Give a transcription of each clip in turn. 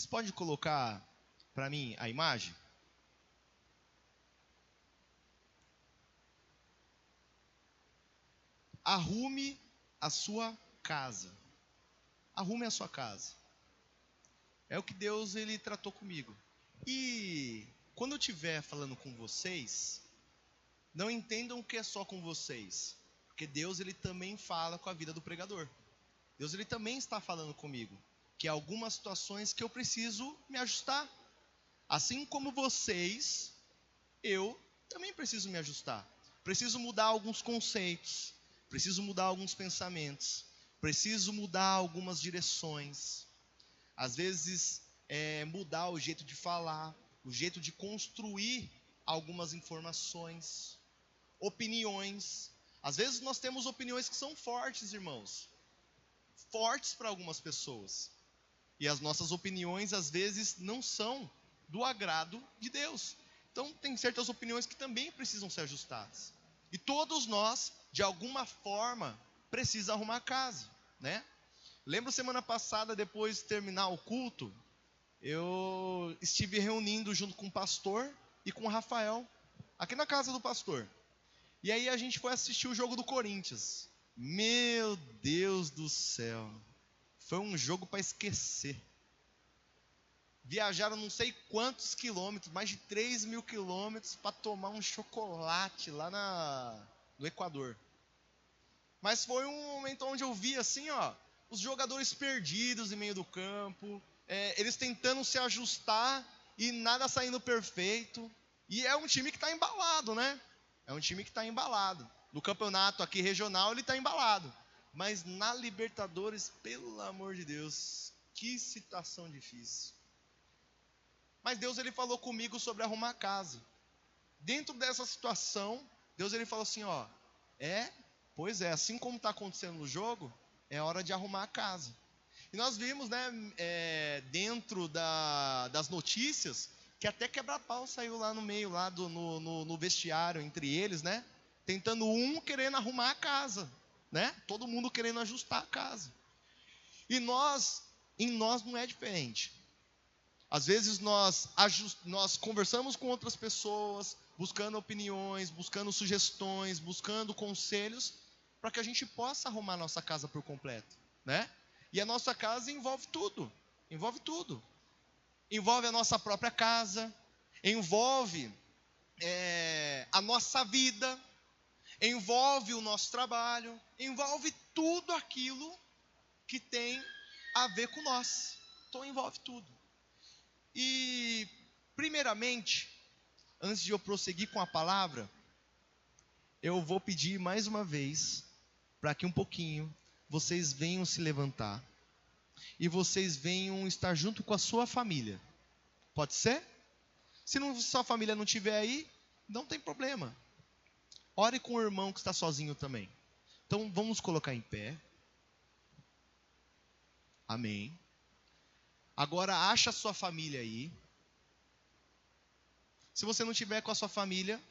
Vocês podem colocar para mim a imagem? Arrume a sua casa. Arrume a sua casa. É o que Deus ele tratou comigo. E quando eu estiver falando com vocês, não entendam que é só com vocês, porque Deus ele também fala com a vida do pregador. Deus ele também está falando comigo, que há algumas situações que eu preciso me ajustar. Assim como vocês, eu também preciso me ajustar. Preciso mudar alguns conceitos, preciso mudar alguns pensamentos, preciso mudar algumas direções. Às vezes, mudar o jeito de falar, o jeito de construir algumas informações, opiniões. Às vezes nós temos opiniões que são fortes, irmãos. Fortes para algumas pessoas. E as nossas opiniões, às vezes, não são do agrado de Deus. Então, tem certas opiniões que também precisam ser ajustadas. E todos nós, de alguma forma, precisamos arrumar a casa, né? Lembro semana passada, depois de terminar o culto, eu estive reunindo junto com o pastor e com o Rafael, aqui na casa do pastor. E aí a gente foi assistir o jogo do Corinthians. Meu Deus do céu, foi um jogo para esquecer. Viajaram não sei quantos quilômetros, mais de 3.000 quilômetros, para tomar um chocolate lá no Equador. Mas foi um momento onde eu vi assim, os jogadores perdidos em meio do campo, eles tentando se ajustar e nada saindo perfeito. E é um time que está embalado, né? É um time que está embalado. No campeonato aqui regional ele está embalado. Mas na Libertadores, pelo amor de Deus, que situação difícil. Mas Deus ele falou comigo sobre arrumar a casa. Dentro dessa situação, Deus ele falou assim, pois é, assim como está acontecendo no jogo, é hora de arrumar a casa. E nós vimos, né, dentro das notícias, que até quebra-pau saiu lá no meio, lá no vestiário, entre eles, né, tentando querendo arrumar a casa, né, todo mundo querendo ajustar a casa. E em nós não é diferente. Às vezes nós conversamos com outras pessoas, buscando opiniões, buscando sugestões, buscando conselhos, para que a gente possa arrumar a nossa casa por completo, né? E a nossa casa envolve tudo. Envolve a nossa própria casa, envolve a nossa vida, envolve o nosso trabalho, envolve tudo aquilo que tem a ver com nós. Então envolve tudo. E, primeiramente, antes de eu prosseguir com a palavra, eu vou pedir mais uma vez, para que um pouquinho vocês venham se levantar e vocês venham estar junto com a sua família. Pode ser? Se sua família não estiver aí, não tem problema. Ore com o irmão que está sozinho também. Então vamos colocar em pé. Amém. Agora acha a sua família aí. Se você não estiver com a sua família,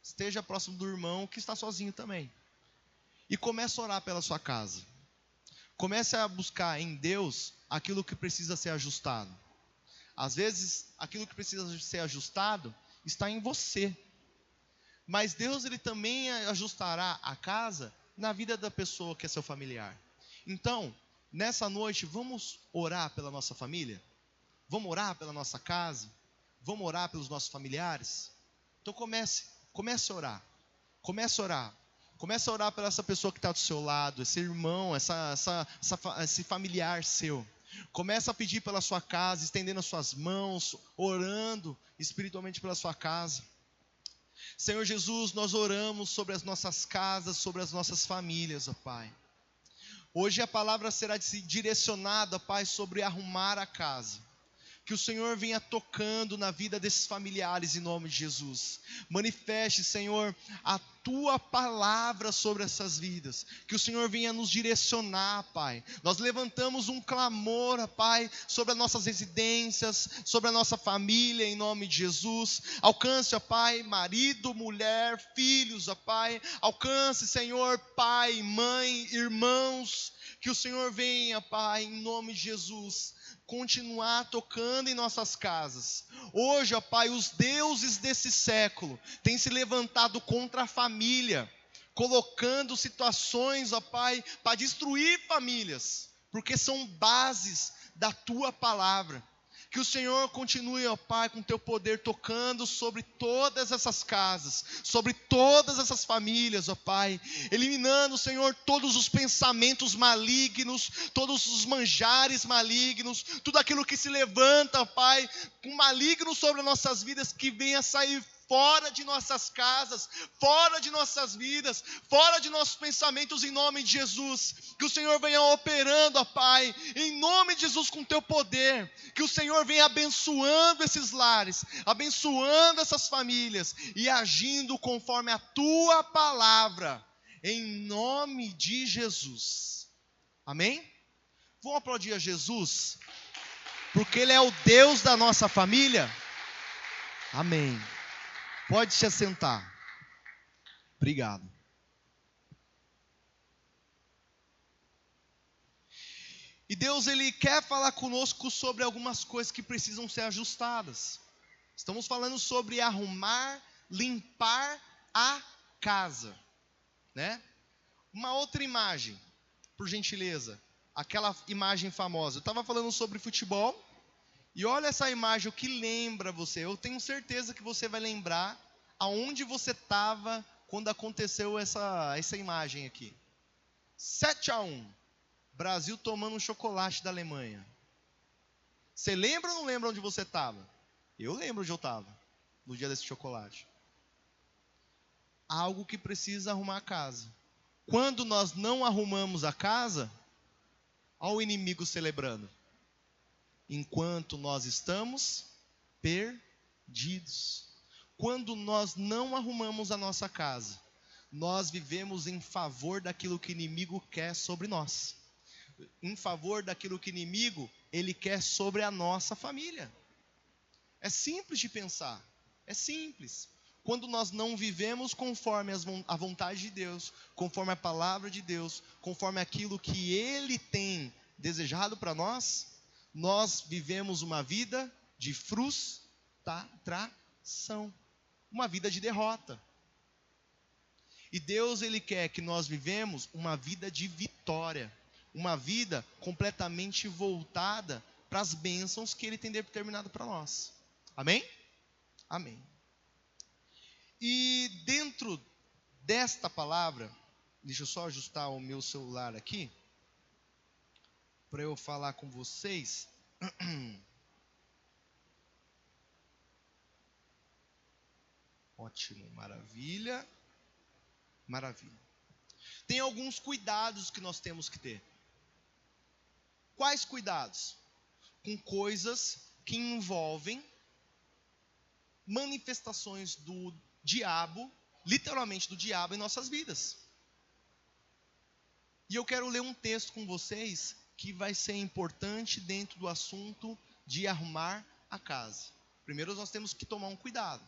esteja próximo do irmão que está sozinho também. E comece a orar pela sua casa. Comece a buscar em Deus aquilo que precisa ser ajustado. Às vezes, aquilo que precisa ser ajustado está em você. Mas Deus ele também ajustará a casa na vida da pessoa que é seu familiar. Então, nessa noite, vamos orar pela nossa família? Vamos orar pela nossa casa? Vamos orar pelos nossos familiares? Então comece a orar. Comece a orar. Comece a orar pela essa pessoa que está do seu lado, esse irmão, esse familiar seu. Comece a pedir pela sua casa, estendendo as suas mãos, orando espiritualmente pela sua casa. Senhor Jesus, nós oramos sobre as nossas casas, sobre as nossas famílias, ó Pai. Hoje a palavra será direcionada, Pai, sobre arrumar a casa. Que o Senhor venha tocando na vida desses familiares em nome de Jesus. Manifeste, Senhor, a Tua palavra sobre essas vidas. Que o Senhor venha nos direcionar, Pai. Nós levantamos um clamor, Pai, sobre as nossas residências, sobre a nossa família em nome de Jesus. Alcance, ó Pai, marido, mulher, filhos, ó Pai. Alcance, Senhor, pai, mãe, irmãos. Que o Senhor venha, Pai, em nome de Jesus, continuar tocando em nossas casas. Hoje, ó Pai, os deuses desse século têm se levantado contra a família, colocando situações, ó Pai, para destruir famílias, porque são bases da Tua palavra. Que o Senhor continue, ó Pai, com Teu poder tocando sobre todas essas casas, sobre todas essas famílias, ó Pai, eliminando, Senhor, todos os pensamentos malignos, todos os manjares malignos, tudo aquilo que se levanta, ó Pai, com maligno sobre as nossas vidas, que venha sair fora de nossas casas, fora de nossas vidas, fora de nossos pensamentos, em nome de Jesus. Que o Senhor venha operando, ó Pai, em nome de Jesus, com Teu poder. Que o Senhor venha abençoando esses lares, abençoando essas famílias e agindo conforme a Tua palavra, em nome de Jesus. Amém? Vamos aplaudir a Jesus, porque Ele é o Deus da nossa família. Amém. Pode se assentar. Obrigado. E Deus, Ele quer falar conosco sobre algumas coisas que precisam ser ajustadas. Estamos falando sobre arrumar, limpar a casa, né? Uma outra imagem, por gentileza. Aquela imagem famosa. Eu estava falando sobre futebol. E olha essa imagem, o que lembra você? Eu tenho certeza que você vai lembrar aonde você estava quando aconteceu essa imagem aqui. 7-1, Brasil tomando um chocolate da Alemanha. Você lembra ou não lembra onde você estava? Eu lembro onde eu estava, no dia desse chocolate. Algo que precisa arrumar a casa. Quando nós não arrumamos a casa, olha o inimigo celebrando. Enquanto nós estamos perdidos. Quando nós não arrumamos a nossa casa, nós vivemos em favor daquilo que o inimigo quer sobre nós. Em favor daquilo que o inimigo, ele quer sobre a nossa família. É simples de pensar. É simples. Quando nós não vivemos conforme a vontade de Deus, conforme a palavra de Deus, conforme aquilo que Ele tem desejado para nós, nós vivemos uma vida de frustração, uma vida de derrota. E Deus, Ele quer que nós vivemos uma vida de vitória, uma vida completamente voltada para as bênçãos que Ele tem determinado para nós. Amém? Amém. E dentro desta palavra, deixa eu só ajustar o meu celular aqui, para eu falar com vocês. Ótimo, maravilha. Maravilha. Tem alguns cuidados que nós temos que ter. Quais cuidados? Com coisas que envolvem manifestações do diabo, literalmente do diabo em nossas vidas. E eu quero ler um texto com vocês que vai ser importante dentro do assunto de arrumar a casa. Primeiro nós temos que tomar um cuidado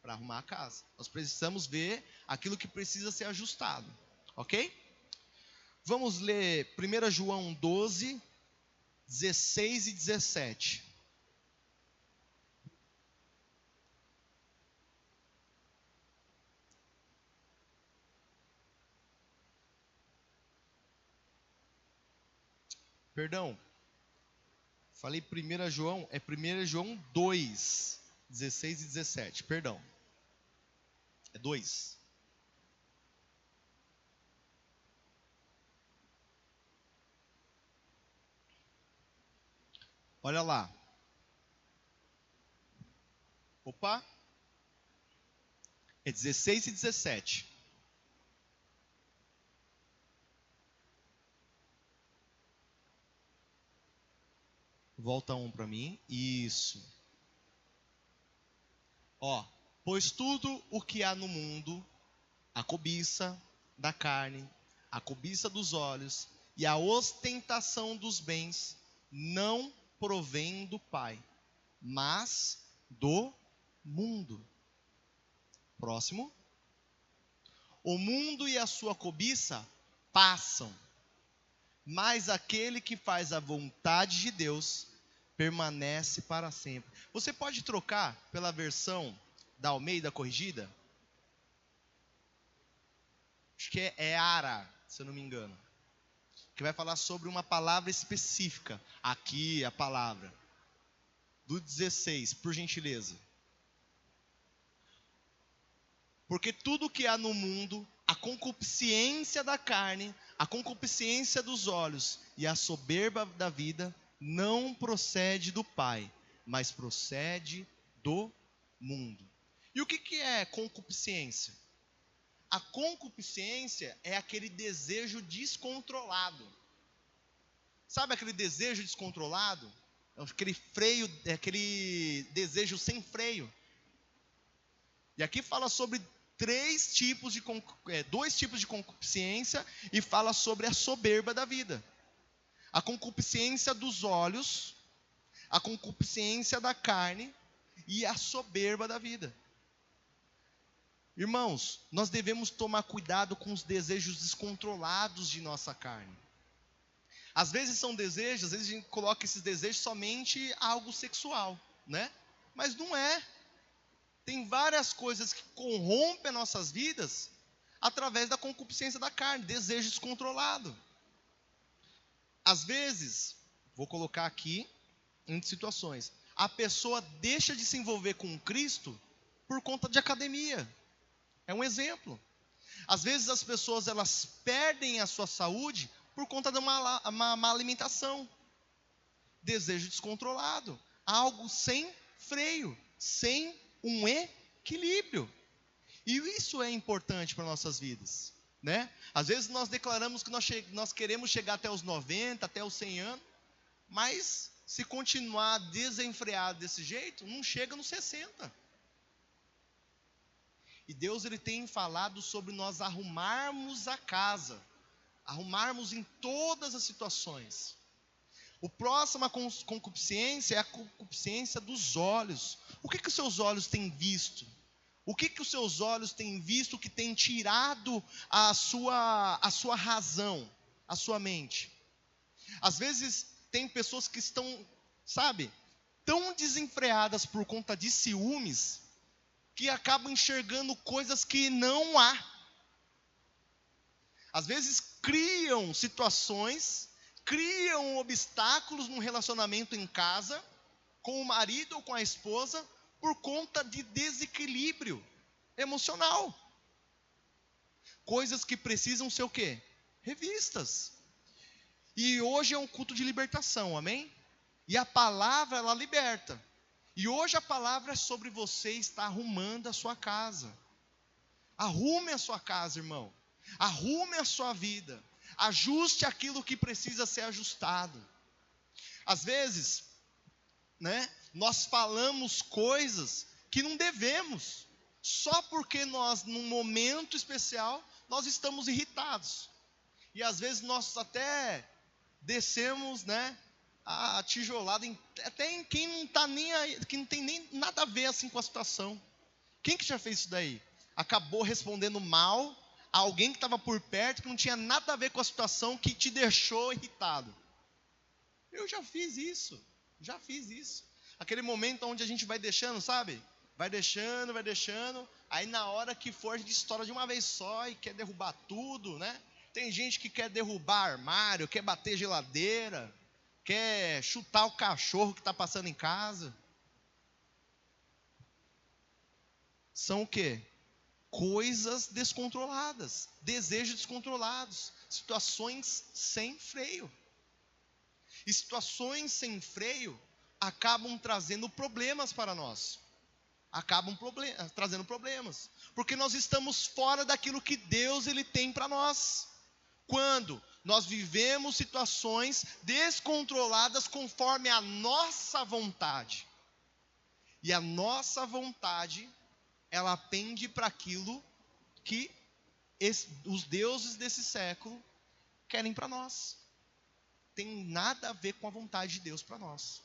para arrumar a casa. Nós precisamos ver aquilo que precisa ser ajustado. Ok? Vamos ler 1 João 12, 16 e 17. Perdão, falei 1 João, é 1 João 2, 16 e 17, perdão. É 2. Olha lá. Opa. É 16 e 17. Volta um para mim. Isso. Ó, pois tudo o que há no mundo, a cobiça da carne, a cobiça dos olhos e a ostentação dos bens, não provém do Pai, mas do mundo. Próximo. O mundo e a sua cobiça passam, mas aquele que faz a vontade de Deus permanece para sempre. Você pode trocar pela versão da Almeida corrigida? Acho que é Ara, se eu não me engano. Que vai falar sobre uma palavra específica. Aqui a palavra. Do 16, por gentileza. Porque tudo que há no mundo, a concupiscência da carne, a concupiscência dos olhos e a soberba da vida, não procede do Pai, mas procede do mundo. E o que é concupiscência? A concupiscência é aquele desejo descontrolado. Sabe aquele desejo descontrolado? Aquele desejo sem freio. E aqui fala sobre dois tipos de concupiscência e fala sobre a soberba da vida. A concupiscência dos olhos, a concupiscência da carne e a soberba da vida. Irmãos, nós devemos tomar cuidado com os desejos descontrolados de nossa carne. Às vezes são desejos, às vezes a gente coloca esses desejos somente a algo sexual, né? Mas não é. Tem várias coisas que corrompem as nossas vidas através da concupiscência da carne, desejo descontrolado. Às vezes, vou colocar aqui em situações, a pessoa deixa de se envolver com Cristo por conta de academia. É um exemplo. Às vezes as pessoas elas perdem a sua saúde por conta de uma má alimentação. Desejo descontrolado, algo sem freio, sem um equilíbrio. E isso é importante para nossas vidas, né? Às vezes nós declaramos que nós queremos chegar até os 90, até os 100 anos, mas se continuar desenfreado desse jeito, não chega nos 60. E Deus ele tem falado sobre nós arrumarmos a casa, arrumarmos em todas as situações. O próximo concupiscência é a concupiscência dos olhos. O que os seus olhos têm visto? O que os seus olhos têm visto que tem tirado a sua razão, a sua mente? Às vezes tem pessoas que estão, tão desenfreadas por conta de ciúmes, que acabam enxergando coisas que não há. Às vezes criam situações, criam obstáculos no relacionamento em casa, com o marido ou com a esposa, por conta de desequilíbrio emocional. Coisas que precisam ser o quê? Revistas. E hoje é um culto de libertação, amém? E a palavra, ela liberta. E hoje a palavra é sobre você estar arrumando a sua casa. Arrume a sua casa, irmão. Arrume a sua vida. Ajuste aquilo que precisa ser ajustado. Às vezes, nós falamos coisas que não devemos, só porque nós, num momento especial, nós estamos irritados. E às vezes nós até descemos, a tijolada até em quem não está nem aí, que não tem nem nada a ver assim com a situação. Quem que já fez isso daí? Acabou respondendo mal a alguém que estava por perto, que não tinha nada a ver com a situação, que te deixou irritado. Eu já fiz isso. Aquele momento onde a gente vai deixando, vai deixando, aí na hora que for a gente estoura de uma vez só e quer derrubar tudo, Tem gente que quer derrubar armário, quer bater geladeira, quer chutar o cachorro que está passando em casa. São o quê? Coisas descontroladas, desejos descontrolados, situações sem freio. E situações sem freio acabam trazendo problemas para nós. Trazendo problemas. Porque nós estamos fora daquilo que Deus ele tem para nós. Quando nós vivemos situações descontroladas conforme a nossa vontade. E a nossa vontade, ela pende para aquilo que os deuses desse século querem para nós. Tem nada a ver com a vontade de Deus para nós.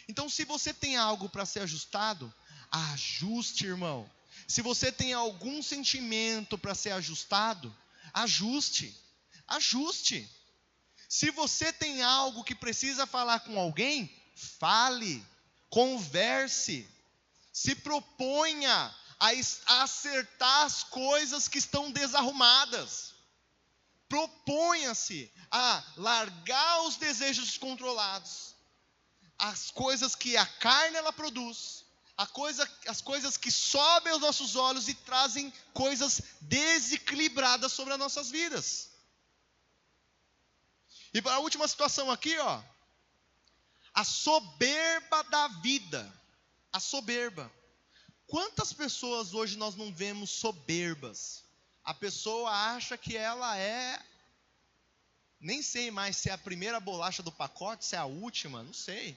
Então, se você tem algo para ser ajustado, ajuste, irmão. Se você tem algum sentimento para ser ajustado, ajuste. Se você tem algo que precisa falar com alguém, fale, converse, se proponha a acertar as coisas que estão desarrumadas. Proponha-se a largar os desejos descontrolados, as coisas que a carne ela produz, as coisas que sobem aos nossos olhos e trazem coisas desequilibradas sobre as nossas vidas. E para a última situação aqui, ó, a soberba da vida. A soberba. Quantas pessoas hoje nós não vemos soberbas? A pessoa acha que ela é, nem sei mais se é a primeira bolacha do pacote, se é a última, não sei.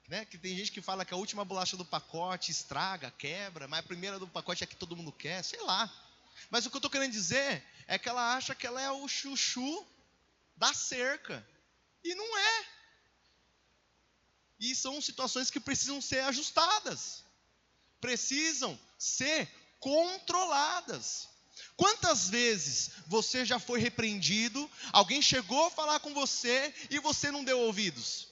Né? Que tem gente que fala que a última bolacha do pacote estraga, quebra, mas a primeira do pacote é que todo mundo quer, sei lá. Mas o que eu estou querendo dizer é que ela acha que ela é o chuchu da cerca. E não é. E são situações que precisam ser ajustadas. Precisam ser controladas. Quantas vezes você já foi repreendido, alguém chegou a falar com você e você não deu ouvidos?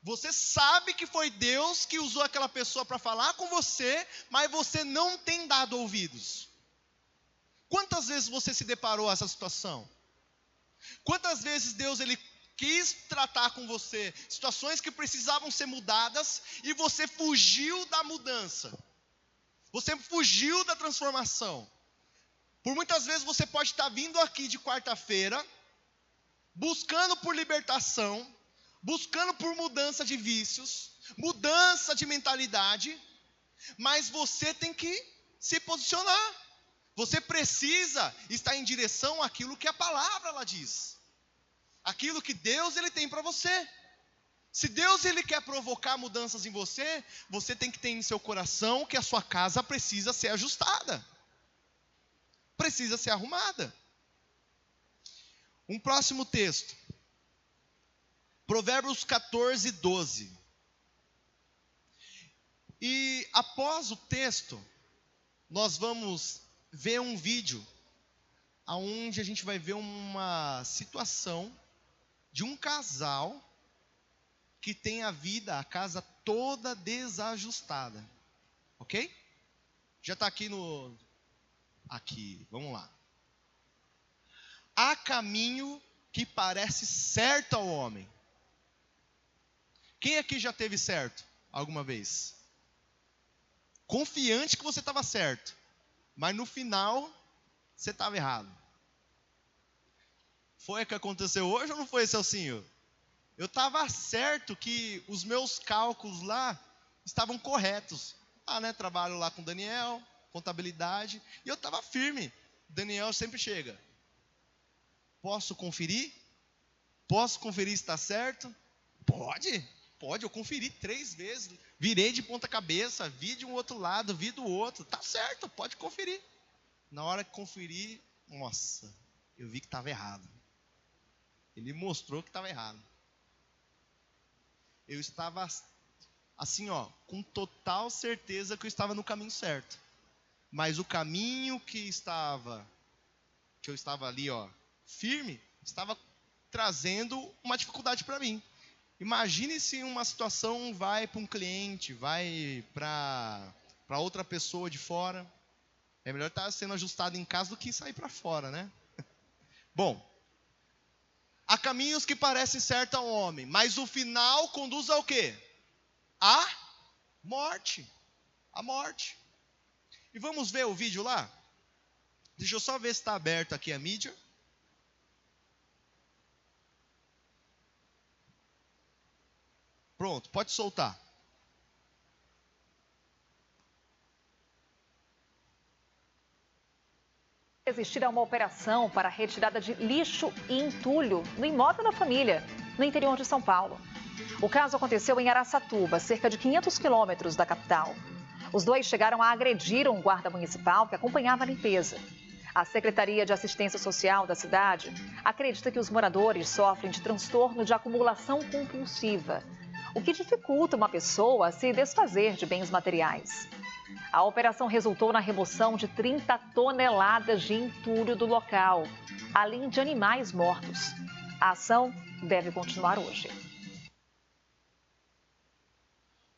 Você sabe que foi Deus que usou aquela pessoa para falar com você, mas você não tem dado ouvidos. Quantas vezes você se deparou com essa situação? Quantas vezes Deus ele quis tratar com você situações que precisavam ser mudadas e você fugiu da mudança? Você fugiu da transformação. Por muitas vezes você pode estar vindo aqui de quarta-feira, buscando por libertação, buscando por mudança de vícios, mudança de mentalidade, mas você tem que se posicionar. Você precisa estar em direção àquilo que a palavra ela diz. Aquilo que Deus ele tem para você. Se Deus ele quer provocar mudanças em você, você tem que ter em seu coração que a sua casa precisa ser ajustada. Precisa ser arrumada. Um próximo texto. Provérbios 14, 12. E após o texto, nós vamos ver um vídeo onde a gente vai ver uma situação de um casal que tem a casa toda desajustada. Ok? Já está aqui Aqui, vamos lá. Há caminho que parece certo ao homem. Quem aqui já teve certo alguma vez? Confiante que você estava certo, mas no final você estava errado. Foi o que aconteceu hoje ou não foi, Celcinho? Eu estava certo que os meus cálculos lá estavam corretos. Trabalho lá com o Daniel, contabilidade, e eu estava firme. Daniel sempre chega. Posso conferir? Posso conferir se está certo? Pode, eu conferi 3 vezes. Virei de ponta cabeça, vi de um outro lado, vi do outro. Tá certo, pode conferir. Na hora que conferi, nossa, eu vi que estava errado. Ele mostrou que estava errado. Eu estava assim, com total certeza que eu estava no caminho certo. Mas o caminho que eu estava ali, firme, estava trazendo uma dificuldade para mim. Imagine se uma situação vai para um cliente, vai para outra pessoa de fora. É melhor estar sendo ajustado em casa do que sair para fora, né? Bom, há caminhos que parecem certos ao homem, mas o final conduz ao quê? A morte. A morte. E vamos ver o vídeo lá? Deixa eu só ver se está aberto aqui a mídia. Pronto, pode soltar. Existirá uma operação para a retirada de lixo e entulho no imóvel da família, no interior de São Paulo. O caso aconteceu em Araçatuba, cerca de 500 quilômetros da capital. Os dois chegaram a agredir um guarda municipal que acompanhava a limpeza. A Secretaria de Assistência Social da cidade acredita que os moradores sofrem de transtorno de acumulação compulsiva, o que dificulta uma pessoa a se desfazer de bens materiais. A operação resultou na remoção de 30 toneladas de entulho do local, além de animais mortos. A ação deve continuar hoje.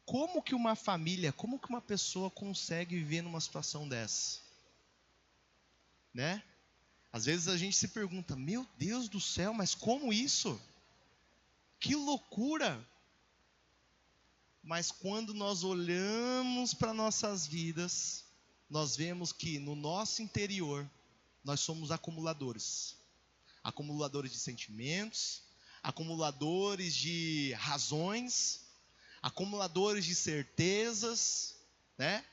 como que uma família, como que uma pessoa consegue viver numa situação dessa? Né? Às vezes a gente se pergunta, meu Deus do céu, mas como isso? Que loucura! Mas quando nós olhamos para nossas vidas, nós vemos que no nosso interior, nós somos acumuladores. Acumuladores de sentimentos, acumuladores de razões, acumuladores de certezas, né?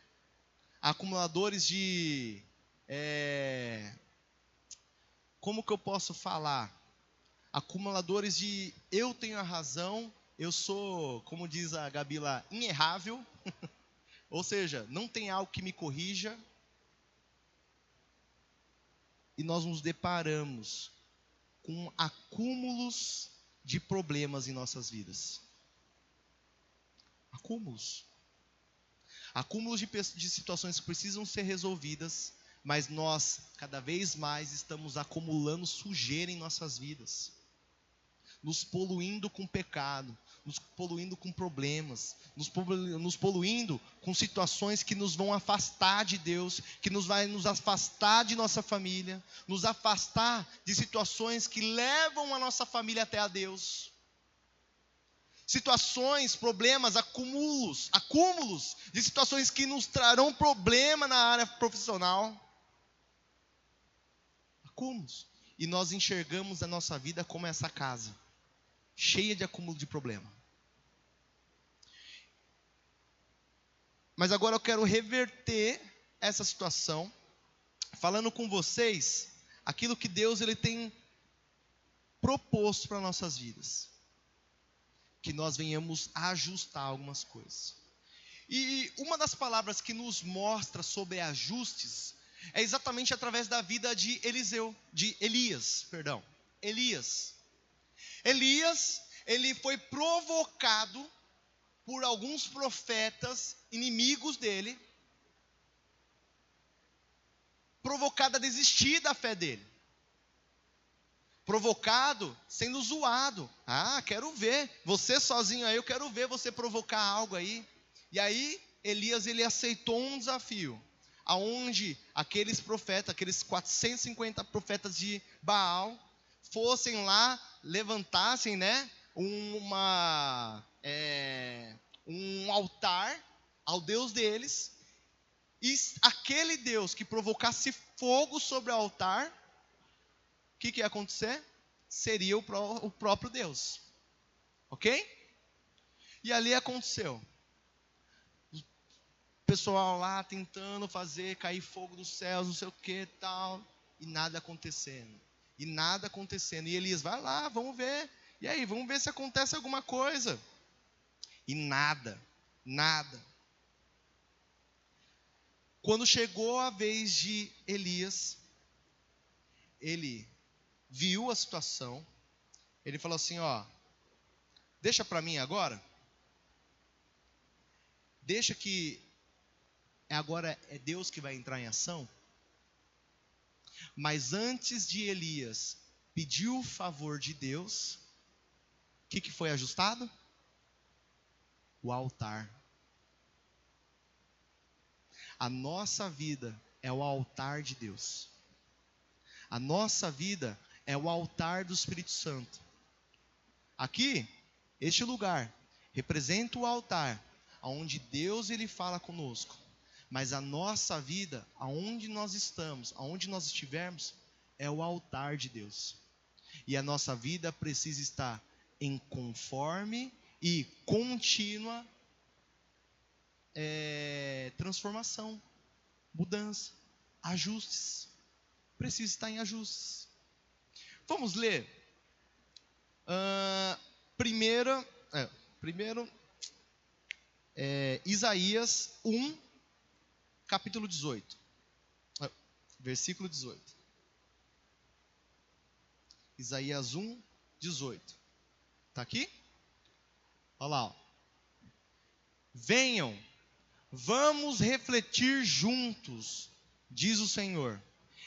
Acumuladores de... como que eu posso falar? Acumuladores de eu tenho a razão, eu sou, como diz a Gabi lá, inerrável. Ou seja, não tem algo que me corrija. E nós nos deparamos com acúmulos de problemas em nossas vidas. Acúmulos. Acúmulos de situações que precisam ser resolvidas, mas nós, cada vez mais, estamos acumulando sujeira em nossas vidas. Nos poluindo com pecado, nos poluindo com problemas, nos poluindo com situações que nos vão afastar de Deus, que vai nos afastar de nossa família, nos afastar de situações que levam a nossa família até a Deus. Situações, problemas, acúmulos de situações que nos trarão problema na área profissional. Acúmulos. E nós enxergamos a nossa vida como essa casa, cheia de acúmulo de problema. Mas agora eu quero reverter essa situação, falando com vocês aquilo que Deus ele tem proposto para nossas vidas. Que nós venhamos a ajustar algumas coisas. E uma das palavras que nos mostra sobre ajustes é exatamente através da vida de Elias. Elias, ele foi provocado por alguns profetas inimigos dele, provocado a desistir da fé dele, provocado sendo zoado. Quero ver, você sozinho aí, eu quero ver você provocar algo aí. E aí, Elias, ele aceitou um desafio, aonde aqueles 450 profetas de Baal, fossem lá, levantassem, né, um altar ao Deus deles, e aquele Deus que provocasse fogo sobre o altar, o que ia acontecer? Seria o próprio Deus, ok? E ali aconteceu, o pessoal lá tentando fazer cair fogo dos céus, não sei o que tal, e nada acontecendo, e Elias, vai lá, vamos ver, e aí, vamos ver se acontece alguma coisa, e nada. Quando chegou a vez de Elias, ele viu a situação, ele falou assim, deixa para mim agora, deixa que agora é Deus que vai entrar em ação. Mas antes de Elias pedir o favor de Deus, o que foi ajustado? O altar. A nossa vida é o altar de Deus. A nossa vida é o altar do Espírito Santo. Aqui, este lugar representa o altar, onde Deus ele fala conosco. Mas a nossa vida, aonde nós estamos, aonde nós estivermos, é o altar de Deus. E a nossa vida precisa estar em conforme e contínua transformação, mudança, ajustes. Precisa estar em ajustes. Vamos ler. Primeiro, Isaías 1, capítulo 18. Versículo 18. Isaías 1, 18. Está aqui? Olha lá. Venham, vamos refletir juntos, diz o Senhor.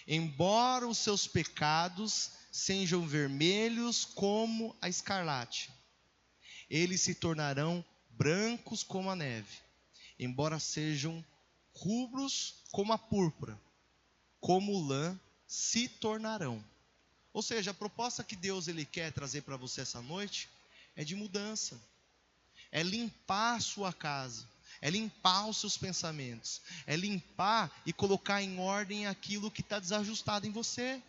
Embora os seus pecados sejam vermelhos como a escarlate, eles se tornarão brancos como a neve, embora sejam rubros como a púrpura, como lã se tornarão. Ou seja, a proposta que Deus ele quer trazer para você essa noite é de mudança, é limpar a sua casa, é limpar os seus pensamentos, é limpar e colocar em ordem aquilo que está desajustado em você.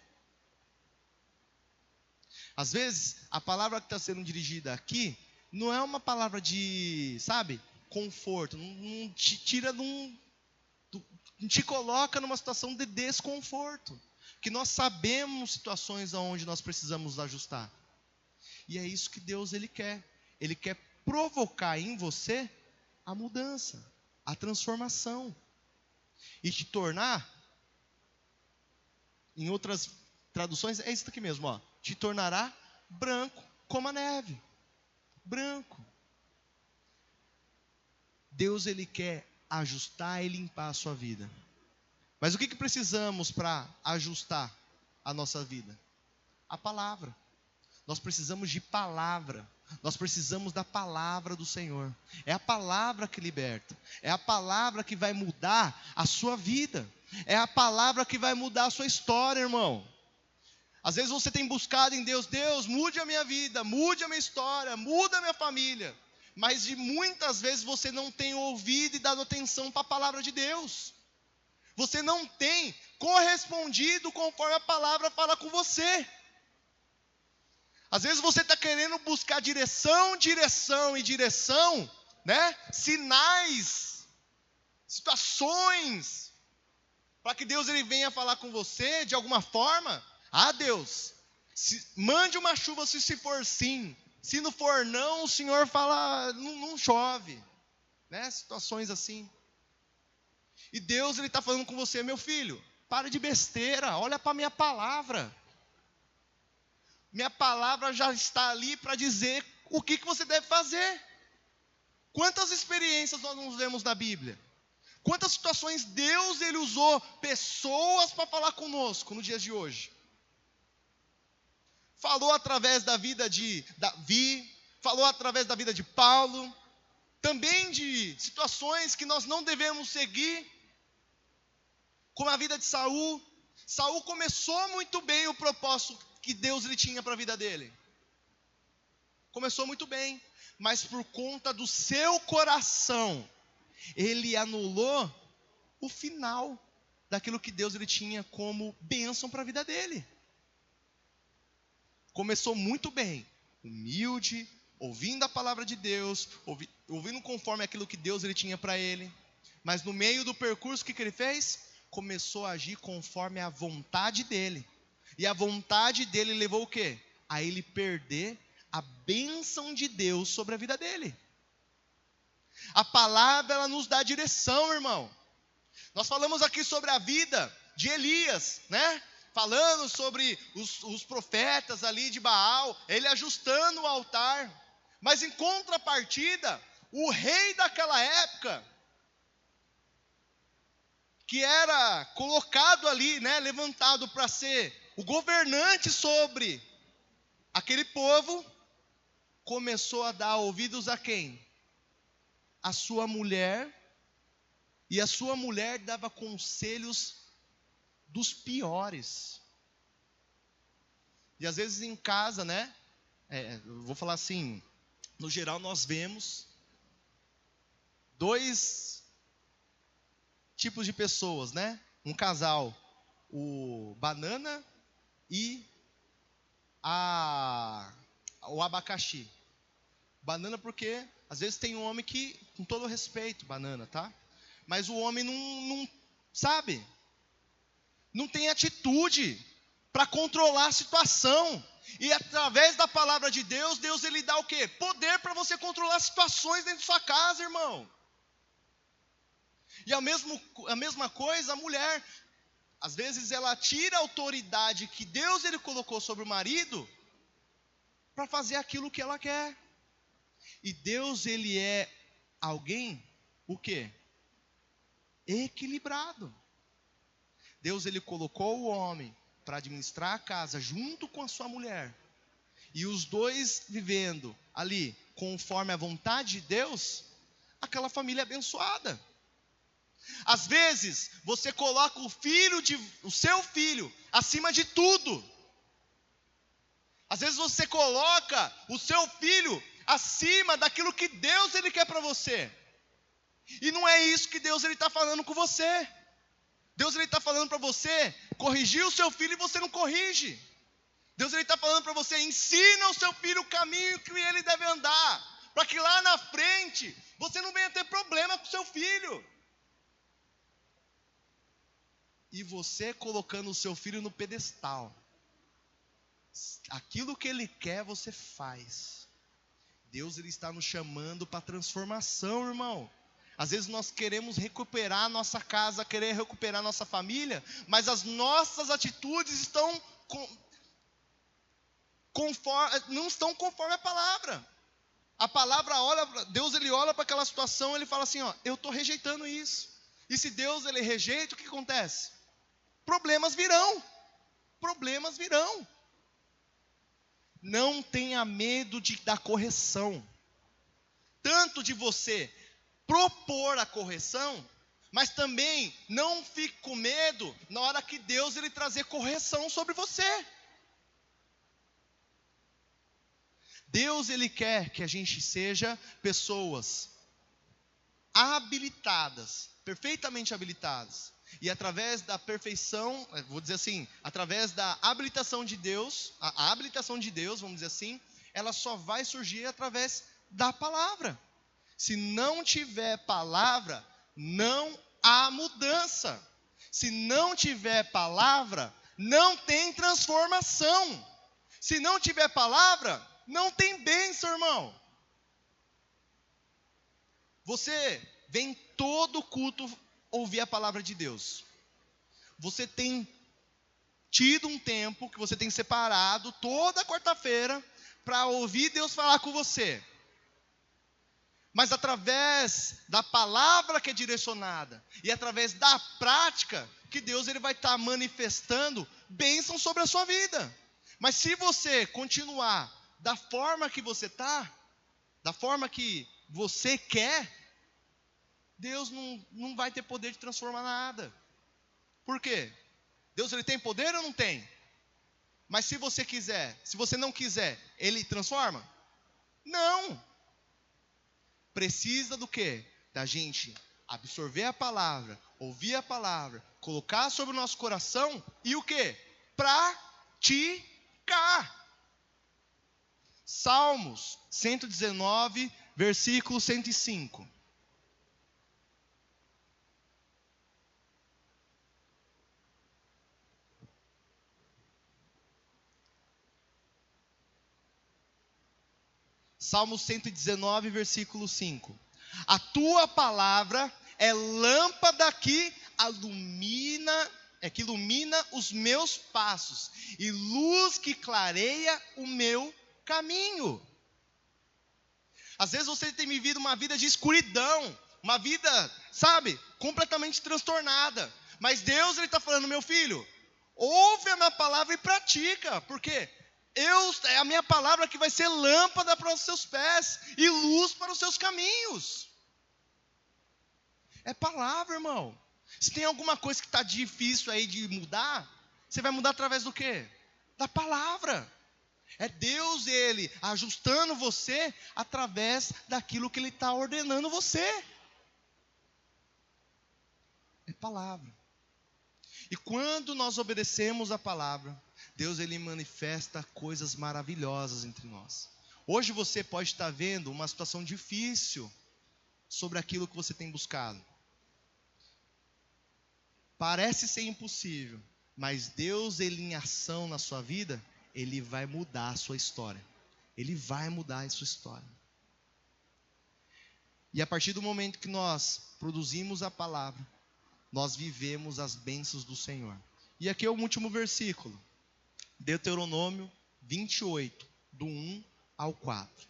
Às vezes, a palavra que está sendo dirigida aqui não é uma palavra de, sabe, conforto, não te tira não te coloca numa situação de desconforto, que nós sabemos situações onde nós precisamos ajustar. E é isso que Deus ele quer provocar em você a mudança, a transformação, e te tornar, em outras traduções, é isso aqui mesmo, ó, te tornará branco como a neve, branco. Deus ele quer ajustar e limpar a sua vida. Mas o que precisamos para ajustar a nossa vida? A palavra. Nós precisamos de palavra. Nós precisamos da palavra do Senhor. É a palavra que liberta. É a palavra que vai mudar a sua vida. É a palavra que vai mudar a sua história, irmão. Às vezes você tem buscado em Deus, Deus, mude a minha vida, mude a minha história, muda a minha família. Mas de muitas vezes você não tem ouvido e dado atenção para a palavra de Deus. Você não tem correspondido conforme a palavra fala com você. Às vezes você está querendo buscar direção, né? Sinais, situações, para que Deus ele venha falar com você de alguma forma. Ah, Deus, mande uma chuva se for sim. Se não for não, o Senhor fala, não chove. Né? Situações assim. E Deus ele está falando com você, meu filho, para de besteira, olha para a minha palavra. Minha palavra já está ali para dizer o que você deve fazer. Quantas experiências nós nos vemos na Bíblia? Quantas situações Deus ele usou pessoas para falar conosco no dia de hoje? Falou através da vida de Davi, falou através da vida de Paulo, também de situações que nós não devemos seguir, como a vida de Saul. Saul começou muito bem o propósito que Deus ele tinha para a vida dele. Começou muito bem, mas por conta do seu coração, ele anulou o final daquilo que Deus ele tinha como bênção para a vida dele. Começou muito bem, humilde, ouvindo a palavra de Deus, ouvindo conforme aquilo que Deus ele tinha para ele. Mas no meio do percurso, o que ele fez? Começou a agir conforme a vontade dele. E a vontade dele levou o quê? A ele perder a bênção de Deus sobre a vida dele. A palavra, ela nos dá direção, irmão. Nós falamos aqui sobre a vida de Elias, né? Falando sobre os profetas ali de Baal, ele ajustando o altar. Mas em contrapartida, o rei daquela época, que era colocado ali, né, levantado para ser o governante sobre aquele povo, começou a dar ouvidos a quem? A sua mulher, e a sua mulher dava conselhos dos piores. E às vezes em casa, né, eu vou falar assim, no geral nós vemos dois tipos de pessoas, né? Um casal, o banana e o abacaxi. Banana porque, às vezes tem um homem que, com todo respeito, banana, tá? Mas o homem não sabe, não tem atitude para controlar a situação. E através da palavra de Deus, Deus ele dá o quê? Poder para você controlar situações dentro de sua casa, irmão. E a mesma coisa a mulher. Às vezes ela tira a autoridade que Deus ele colocou sobre o marido para fazer aquilo que ela quer. E Deus ele é alguém, o quê? Equilibrado. Deus ele colocou o homem para administrar a casa junto com a sua mulher. e os dois vivendo ali conforme a vontade de Deus, aquela família é abençoada. Às vezes, você coloca o seu filho acima de tudo. Às vezes você coloca o seu filho acima daquilo que Deus ele quer para você. E não é isso que Deus ele está falando com você. Deus ele está falando para você corrigir o seu filho e você não corrige. Deus ele está falando para você, ensina o seu filho o caminho que ele deve andar, para que lá na frente você não venha ter problema com o seu filho. E você colocando o seu filho no pedestal, aquilo que ele quer você faz. Deus ele está nos chamando para transformação, irmão. Às vezes nós queremos recuperar a nossa casa, querer recuperar a nossa família, mas as nossas atitudes não estão conforme a palavra. A palavra olha, Deus ele olha para aquela situação, ele fala assim, ó, eu estou rejeitando isso. E se Deus ele rejeita, o que acontece? Problemas virão. Problemas virão. Não tenha medo da correção. Tanto de você propor a correção, mas também não fique com medo na hora que Deus ele trazer correção sobre você. Deus ele quer que a gente seja pessoas habilitadas, perfeitamente habilitadas. E através da perfeição, vou dizer assim, através da habilitação de Deus, a habilitação de Deus, vamos dizer assim, ela só vai surgir através da palavra. Se não tiver palavra, não há mudança. Se não tiver palavra, não tem transformação. Se não tiver palavra, não tem bênção, irmão. Você vem todo culto ouvir a palavra de Deus. Você tem tido um tempo que você tem separado toda quarta-feira para ouvir Deus falar com você. Mas através da palavra que é direcionada e através da prática que Deus ele vai estar manifestando bênção sobre a sua vida. Mas se você continuar da forma que você está, da forma que você quer, Deus não vai ter poder de transformar nada. Por quê? Deus ele tem poder ou não tem? Mas se você quiser, se você não quiser, ele transforma? Não. Precisa do quê? Da gente absorver a palavra, ouvir a palavra, colocar sobre o nosso coração e o quê? Praticar. Salmos 119, versículo 105. Salmo 119, versículo 5. A tua palavra é lâmpada que ilumina os meus passos e luz que clareia o meu caminho. Às vezes você tem vivido uma vida de escuridão, uma vida, sabe, completamente transtornada. Mas Deus ele está falando, meu filho, ouve a minha palavra e pratica, porque é a minha palavra que vai ser lâmpada para os seus pés e luz para os seus caminhos. É palavra, irmão. Se tem alguma coisa que está difícil aí de mudar, você vai mudar através do quê? Da palavra. É Deus ele ajustando você através daquilo que ele está ordenando você. É palavra. E quando nós obedecemos a palavra, Deus ele manifesta coisas maravilhosas entre nós. Hoje você pode estar vendo uma situação difícil sobre aquilo que você tem buscado. Parece ser impossível, mas Deus ele em ação na sua vida, ele vai mudar a sua história. Ele vai mudar a sua história. E a partir do momento que nós produzimos a palavra, nós vivemos as bênçãos do Senhor. E aqui é o último versículo. Deuteronômio 28, do 1 ao 4.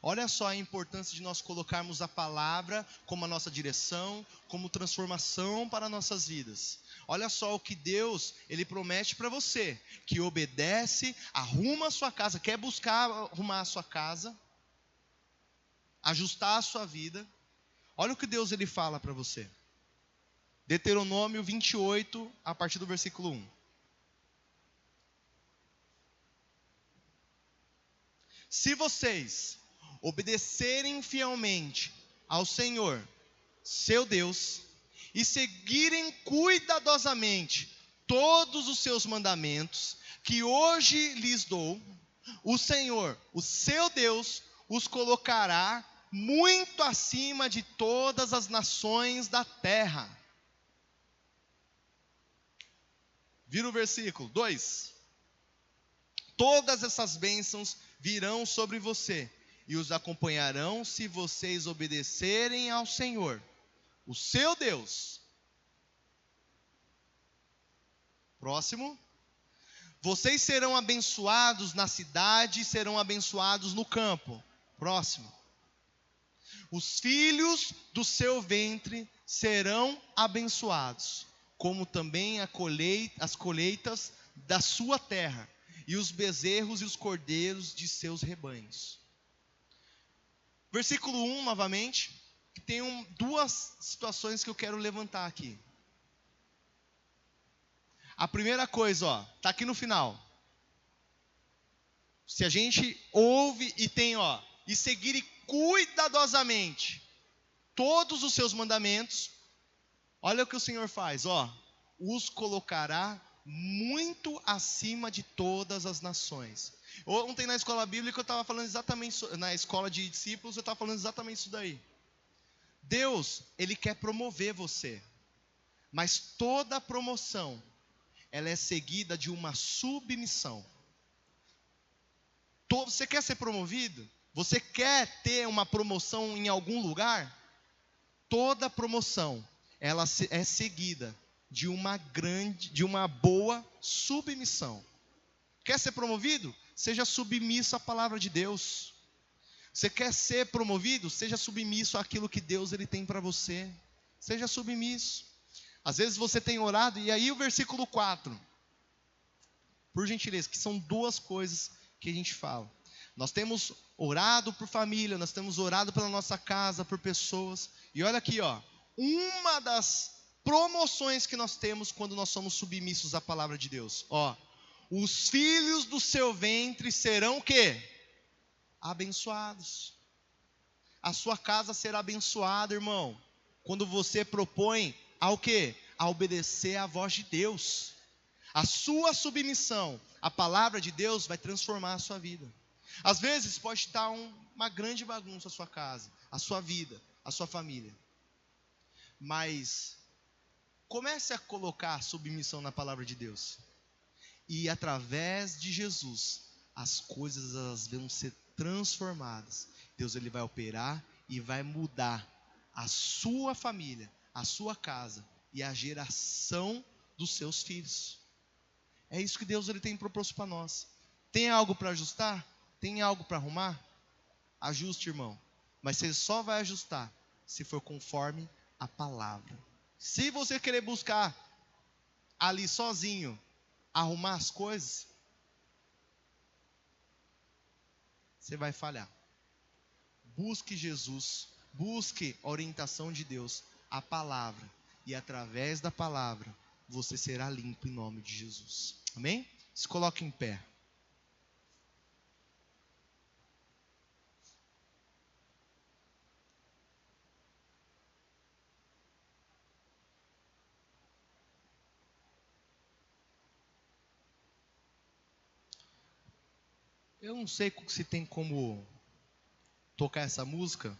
Olha só a importância de nós colocarmos a palavra como a nossa direção, como transformação para nossas vidas. Olha só o que Deus, Ele promete para você, que obedece, arruma a sua casa, quer buscar arrumar a sua casa, ajustar a sua vida. Olha o que Deus Ele fala para você. Deuteronômio 28, a partir do versículo 1. Se vocês obedecerem fielmente ao Senhor, seu Deus, e seguirem cuidadosamente todos os seus mandamentos, que hoje lhes dou, o Senhor, o seu Deus, os colocará muito acima de todas as nações da terra. Vira o versículo 2. Todas essas bênçãos virão sobre você e os acompanharão se vocês obedecerem ao Senhor, o seu Deus. Próximo. Vocês serão abençoados na cidade e serão abençoados no campo. Próximo. Os filhos do seu ventre serão abençoados, como também as colheitas da sua terra, e os bezerros e os cordeiros de seus rebanhos. Versículo 1, novamente, que tem duas situações que eu quero levantar aqui. A primeira coisa, está aqui no final. Se a gente ouve e tem, e seguir cuidadosamente todos os seus mandamentos, olha o que o Senhor faz, os colocará muito acima de todas as nações. Ontem na escola bíblica eu estava falando exatamente, na escola de discípulos eu estava falando exatamente isso daí. Deus, Ele quer promover você, mas toda promoção, ela é seguida de uma submissão. Você quer ser promovido? Você quer ter uma promoção em algum lugar? Toda promoção, ela é seguida de uma boa submissão. Quer ser promovido? Seja submisso à palavra de Deus. Você quer ser promovido? Seja submisso àquilo que Deus Ele tem para você. Seja submisso. Às vezes você tem orado, e aí o versículo 4, por gentileza, que são duas coisas que a gente fala. Nós temos orado por família, nós temos orado pela nossa casa, por pessoas. E olha aqui, uma das promoções que nós temos quando nós somos submissos à palavra de Deus. Os filhos do seu ventre serão o quê? Abençoados. A sua casa será abençoada, irmão, quando você propõe ao quê? A obedecer à voz de Deus. A sua submissão à palavra de Deus vai transformar a sua vida. Às vezes pode estar uma grande bagunça a sua casa, a sua vida, a sua família. Mas comece a colocar submissão na palavra de Deus. E através de Jesus, as coisas elas vão ser transformadas. Deus Ele vai operar e vai mudar a sua família, a sua casa e a geração dos seus filhos. É isso que Deus Ele tem proposto para nós. Tem algo para ajustar? Tem algo para arrumar? Ajuste, irmão. Mas você só vai ajustar se for conforme a palavra. Se você querer buscar ali sozinho, arrumar as coisas, você vai falhar. Busque Jesus, busque a orientação de Deus, a palavra. E através da palavra, você será limpo em nome de Jesus. Amém? Se coloque em pé. Eu não sei se tem como tocar essa música,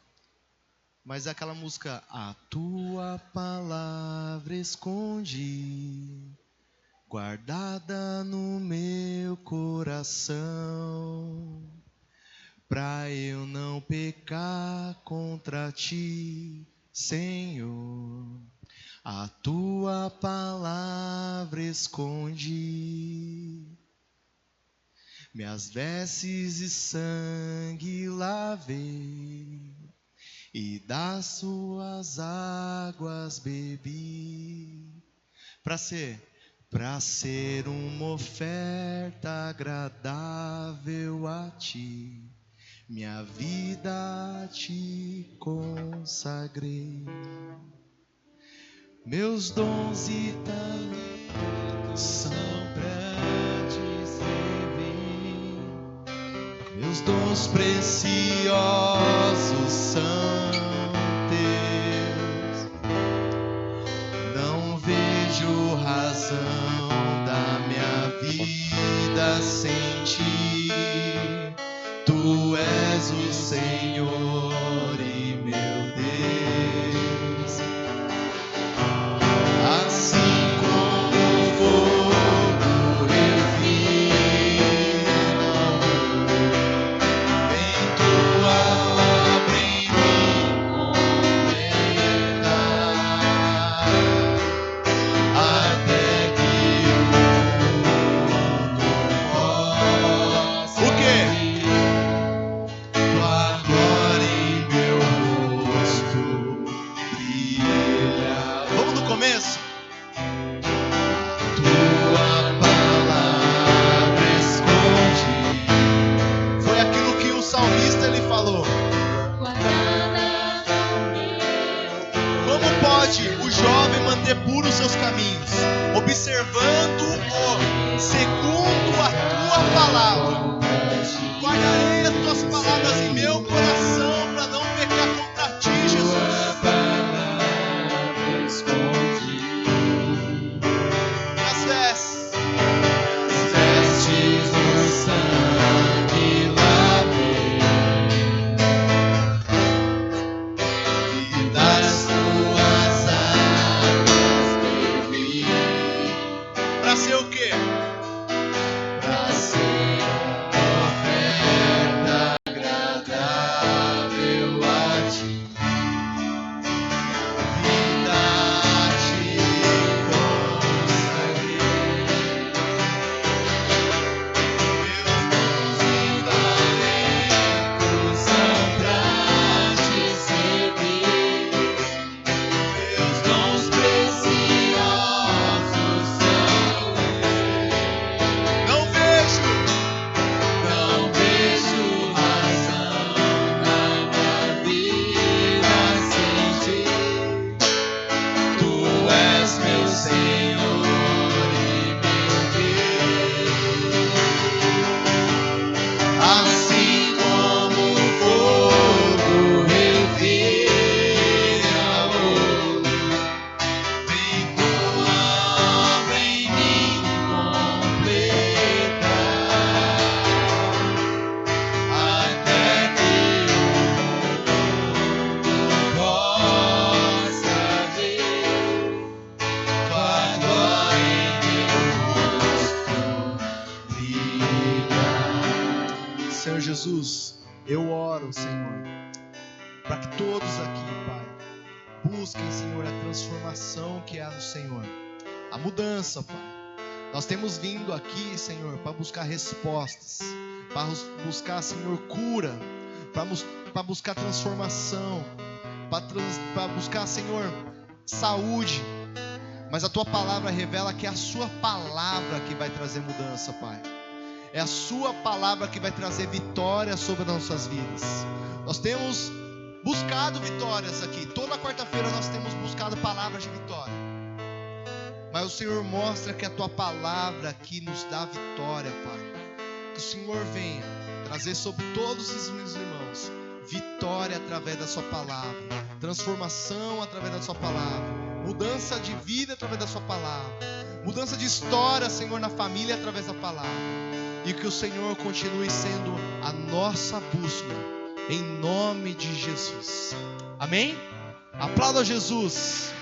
mas é aquela música: a tua palavra escondi, guardada no meu coração, pra eu não pecar contra ti, Senhor. A tua palavra escondi, minhas vestes de sangue lavei, e das suas águas bebi, Para ser uma oferta agradável a ti, minha vida te consagrei. Meus dons e talentos são pra te servir. Meus dons preciosos são teus. Não vejo razão da minha vida sem ti. Tu és o Senhor e meu Deus. Assim como o fogo refina, vem tua obra em mim completar, até que o mundo possa. O quê? Tua glória em meu rosto brilha. Vamos do começo? Tua palavra esconde. Foi aquilo que o salmista ele falou. Como pode o jovem manter puros seus caminhos, observando-o segundo a tua palavra? Guardarei as tuas palavras em meu coração para não pecar contra ti, Jesus. As vestes no sangue lavei, e das tuas águas bebi. Para ser o quê? Para ser uma oferta agradável a ti. Vida te consagrei. Meus dons e talentos são pra te servir. Meus dons preciosos são teus. Não vejo razão na minha vida sem ti. Tu és meu Senhor e meu Deus. Assim como o fogo refina o ouro, vem tua obra em mim completar, até que o mundo possa ver tua glória em meu rosto brilhar. Senhor Jesus, eu oro, Senhor, para que todos aqui, Pai, busquem, Senhor, a transformação que há no Senhor, a mudança, Pai. Nós temos vindo aqui, Senhor, para buscar respostas, para buscar, Senhor, cura, para buscar transformação, para buscar, Senhor, saúde. Mas a Tua palavra revela que é a Sua palavra que vai trazer mudança, Pai. É a Sua palavra que vai trazer vitória sobre as nossas vidas. Nós temos buscado vitórias aqui. Toda quarta-feira nós temos buscado palavras de vitória. Mas o Senhor mostra que a Tua palavra aqui nos dá vitória, Pai. Que o Senhor venha trazer sobre todos os meus irmãos vitória através da Sua palavra, transformação através da Sua palavra, mudança de vida através da Sua palavra, mudança de história, Senhor, na família através da palavra. E que o Senhor continue sendo a nossa bússola, em nome de Jesus. Amém? Aplauda Jesus.